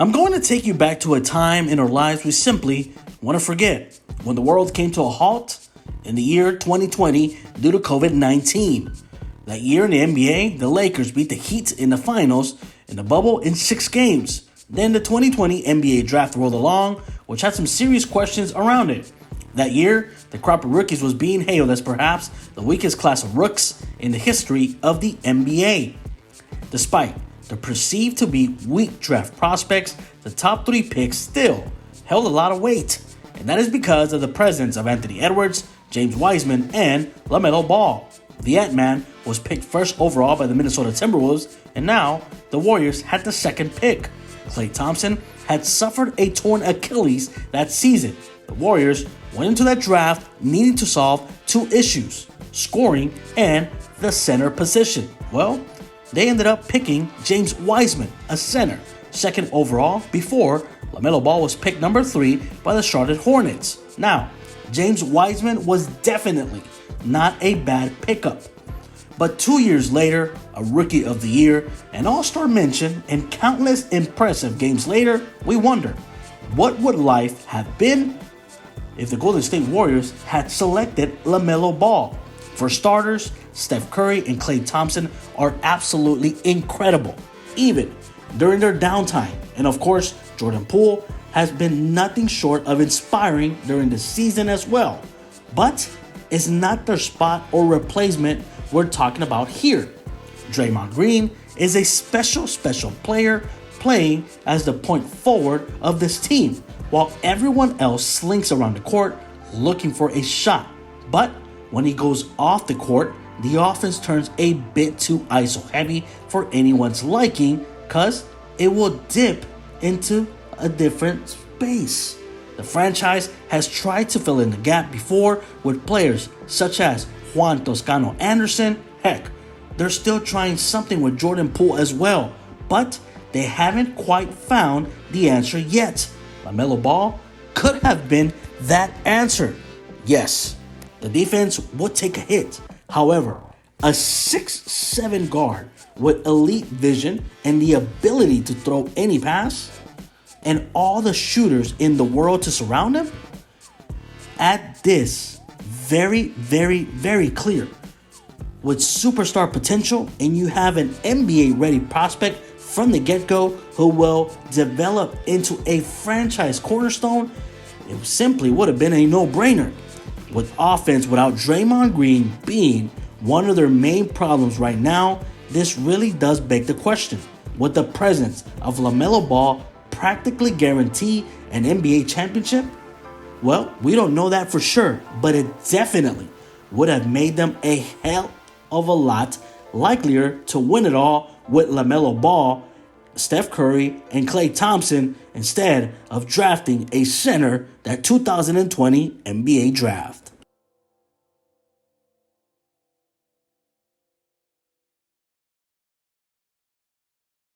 I'm going to take you back to a time in our lives we simply want to forget, when the world came to a halt in the year 2020 due to COVID-19. That year in the NBA, the Lakers beat the Heat in the finals in the bubble in 6 games. Then the 2020 NBA draft rolled along, which had some serious questions around it. That year, the crop of rookies was being hailed as perhaps the weakest class of rooks in the history of the NBA. Despite the perceived to be weak draft prospects, the top 3 picks still held a lot of weight, and that is because of the presence of Anthony Edwards, James Wiseman, and LaMelo Ball. The Ant-Man was picked first overall by the Minnesota Timberwolves, and now the Warriors had the second pick. Klay Thompson had suffered a torn Achilles that season. The Warriors went into that draft needing to solve 2 issues: scoring and the center position. Well, they ended up picking James Wiseman, a center, second overall, before LaMelo Ball was picked number 3 by the Charlotte Hornets. Now, James Wiseman was definitely not a bad pickup. But 2 years later, a Rookie of the Year, an All-Star mention, and countless impressive games later, we wonder, what would life have been if the Golden State Warriors had selected LaMelo Ball? For starters, Steph Curry and Klay Thompson are absolutely incredible, even during their downtime. And of course, Jordan Poole has been nothing short of inspiring during the season as well. But it's not their spot or replacement we're talking about here. Draymond Green is a special player playing as the point forward of this team, while everyone else slinks around the court looking for a shot. But when he goes off the court, the offense turns a bit too ISO heavy for anyone's liking, cause it will dip into a different space. The franchise has tried to fill in the gap before with players such as Juan Toscano Anderson. Heck, they're still trying something with Jordan Poole as well, but they haven't quite found the answer yet. LaMelo Ball could have been that answer. Yes, the defense would take a hit. However, a 6'7" guard with elite vision and the ability to throw any pass, and all the shooters in the world to surround him, at this very clear. With superstar potential, and you have an NBA-ready prospect from the get-go who will develop into a franchise cornerstone, it simply would have been a no-brainer. With offense without Draymond Green being one of their main problems right now, this really does beg the question. Would the presence of LaMelo Ball practically guarantee an NBA championship? Well, we don't know that for sure, but it definitely would have made them a hell of a lot likelier to win it all with LaMelo Ball, Steph Curry, and Klay Thompson instead of drafting a center that 2020 NBA draft.